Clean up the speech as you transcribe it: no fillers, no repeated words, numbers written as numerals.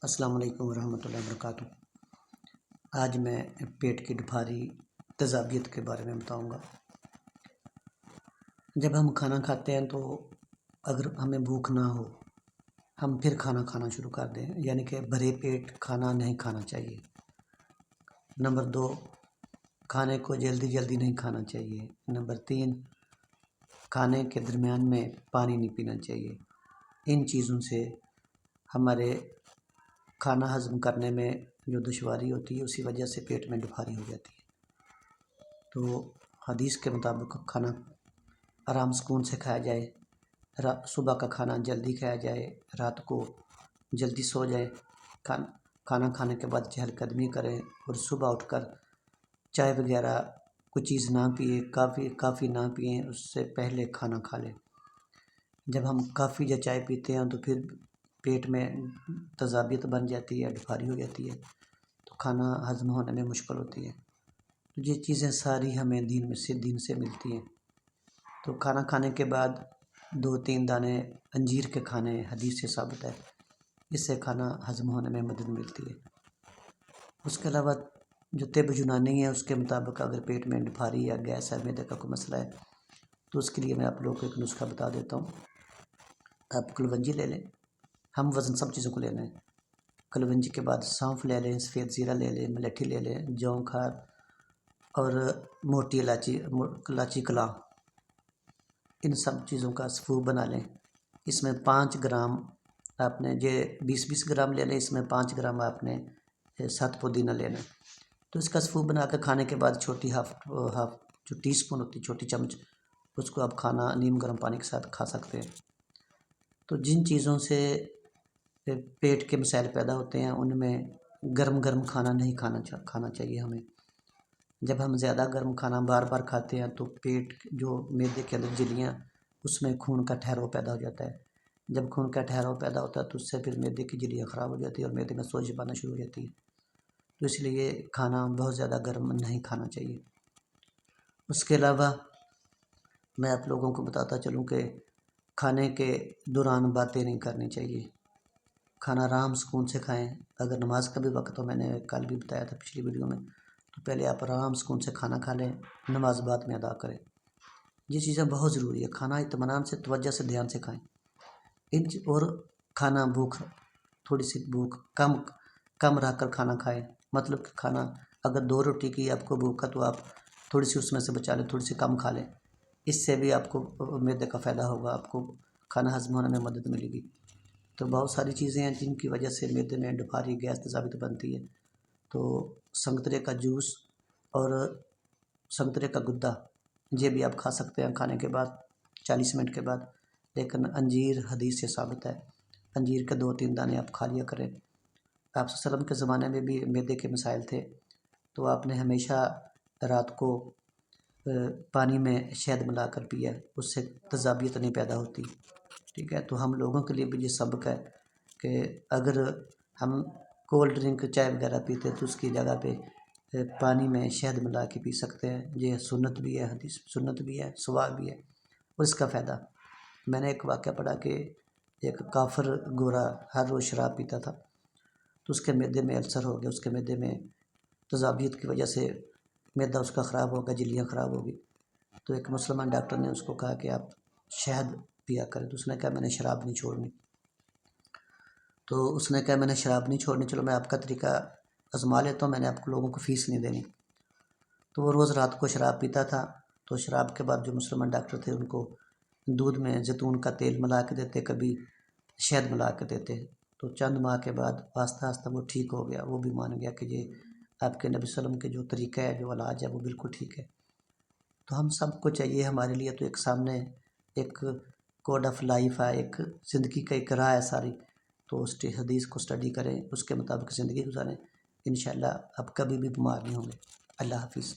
السلام علیکم ورحمۃ اللہ وبرکاتہ۔ آج میں پیٹ کی دپھاری تیزابیت کے بارے میں بتاؤں گا۔ جب ہم کھانا کھاتے ہیں تو اگر ہمیں بھوک نہ ہو ہم پھر کھانا شروع کر دیں، یعنی کہ بھرے پیٹ کھانا نہیں کھانا چاہیے۔ نمبر 2، کھانے کو جلدی نہیں کھانا چاہیے۔ نمبر 3، کھانے کے درمیان میں پانی نہیں پینا چاہیے۔ ان چیزوں سے ہمارے کھانا ہضم کرنے میں جو دشواری ہوتی ہے اسی وجہ سے پیٹ میں دپھاری ہو جاتی ہے۔ تو حدیث کے مطابق کھانا آرام سکون سے کھایا جائے، صبح کا کھانا جلدی کھایا جائے، رات کو جلدی سو جائے، کھانا کھانے کے بعد چہل قدمی کریں اور صبح اٹھ کر چائے وغیرہ کوئی چیز نہ پیے، کافی نہ پئیں، اس سے پہلے کھانا کھا لیں۔ جب ہم کافی یا چائے پیتے ہیں تو پھر پیٹ میں تیزابیت بن جاتی ہے، دپھاری ہو جاتی ہے، تو کھانا ہضم ہونے میں مشکل ہوتی ہے۔ تو یہ چیزیں ساری ہمیں دین سے ملتی ہیں۔ تو کھانا کھانے کے بعد 2-3 دانے انجیر کے کھانے حدیث سے ثابت ہے، اس سے کھانا ہضم ہونے میں مدد ملتی ہے۔ اس کے علاوہ جو طب یونانی ہے اس کے مطابق اگر پیٹ میں دپھاری یا گیس ہے، معدے کا کوئی مسئلہ ہے، تو اس کے لیے میں آپ لوگوں کو ایک نسخہ بتا دیتا ہوں۔ آپ کلونجی لے لیں، ہم وزن سب چیزوں کو لینا ہے۔ کلونجی کے بعد سونف لے لیں، سفید زیرہ لے لیں، ملیٹھی لے لیں، جون کھار اور موٹی الائچی کلاں، ان سب چیزوں کا سفوف بنا لیں۔ اس میں 5 گرام آپ نے 20 گرام لے لیں، اس میں 5 گرام آپ نے 7 پودینہ لینا ہے۔ تو اس کا سفوف بنا کے کھانے کے بعد چھوٹی ہاف جو ٹی سپون ہوتی ہے، چھوٹی چمچ، اس کو آپ کھانا نیم گرم پانی کے ساتھ کھا سکتے ہیں۔ تو جن چیزوں سے پیٹ کے مسائل پیدا ہوتے ہیں ان میں گرم کھانا نہیں کھانا چاہیے ہمیں۔ جب ہم زیادہ گرم کھانا بار بار کھاتے ہیں تو پیٹ جو معدے کے اندر جھلیاں، اس میں خون کا ٹھہراؤ پیدا ہو جاتا ہے۔ جب خون کا ٹھہراؤ پیدا ہوتا ہے تو اس سے پھر معدے کی جھلیاں خراب ہو جاتی ہیں اور معدے میں سوجش بننا شروع ہو جاتی ہے۔ تو اس لیے کھانا بہت زیادہ گرم نہیں کھانا چاہیے۔ اس کے علاوہ میں آپ لوگوں کو بتاتا چلوں کہ کھانے کے دوران باتیں نہیں کرنی چاہیے۔ کھانا آرام سکون سے کھائیں۔ اگر نماز کا بھی وقت ہو، میں نے کل بھی بتایا تھا پچھلی ویڈیو میں، تو پہلے آپ آرام سکون سے کھانا کھا لیں، نماز بعد میں ادا کریں۔ یہ چیزیں بہت ضروری ہے، کھانا اطمینان سے، توجہ سے، دھیان سے کھائیں۔ اور کھانا تھوڑی سی بھوک کم رکھ کر کھانا کھائیں۔ مطلب کہ کھانا اگر 2 روٹی کی آپ کو بھوک ہے تو آپ تھوڑی سی اس میں سے بچا لیں، تھوڑی سی کم کھا لیں۔ اس سے بھی آپ کو معدے کا فائدہ ہوگا، آپ کو کھانا ہضم ہونے میں مدد ملے گی۔ تو بہت ساری چیزیں ہیں جن کی وجہ سے معدے میں دپھاری، گیس، تیزابیت بنتی ہے۔ تو سنترے کا جوس اور سنترے کا گدا یہ بھی آپ کھا سکتے ہیں کھانے کے بعد 40 منٹ کے بعد۔ لیکن انجیر حدیث سے ثابت ہے، انجیر کے 2-3 دانے آپ کھا لیا کریں۔ آپ صلی اللہ علیہ وسلم کے زمانے میں بھی معدے کے مسائل تھے تو آپ نے ہمیشہ رات کو پانی میں شہد ملا کر پیا، اس سے تیزابیت نہیں پیدا ہوتی۔ ٹھیک ہے، تو ہم لوگوں کے لیے بھی یہ سبق ہے کہ اگر ہم کولڈ ڈرنک، چائے وغیرہ پیتے تو اس کی جگہ پہ پانی میں شہد ملا کے پی سکتے ہیں۔ یہ سنت بھی ہے، حدیث سنت بھی ہے، ثواب بھی ہے اور اس کا فائدہ۔ میں نے ایک واقعہ پڑھا کہ ایک کافر گورا ہر روز شراب پیتا تھا تو اس کے معدے میں السر ہو گیا، اس کے معدے میں تیزابیت کی وجہ سے معدہ اس کا خراب ہوگا، جھلیاں خراب ہوگی۔ تو ایک مسلمان ڈاکٹر نے اس کو کہا کہ آپ شہد پیا کریں، تو اس نے کہا میں نے شراب نہیں چھوڑنی۔ تو اس نے کہا میں نے شراب نہیں چھوڑنی، چلو میں آپ کا طریقہ آزما لیتا ہوں، میں نے آپ کو لوگوں کو فیس نہیں دینی۔ تو وہ روز رات کو شراب پیتا تھا، تو شراب کے بعد جو مسلمان ڈاکٹر تھے ان کو دودھ میں زیتون کا تیل ملا کے دیتے، کبھی شہد ملا کے دیتے۔ تو چند ماہ کے بعد آہستہ وہ ٹھیک ہو گیا، وہ بھی مان گیا کہ یہ آپ کے نبی صلی اللہ علیہ وسلم کے جو طریقہ ہے، جو علاج ہے، وہ بالکل ٹھیک ہے۔ تو ہم سب کو چاہیے، ہمارے لیے تو ایک سامنے ایک کوڈ آف لائف ہے، ایک زندگی کا ایک راہ ہے ساری۔ تو اس حدیث کو اسٹڈی کریں، اس کے مطابق زندگی گزاریں، انشاءاللہ آپ کبھی بھی بیمار نہیں ہوں گے۔ اللہ حافظ۔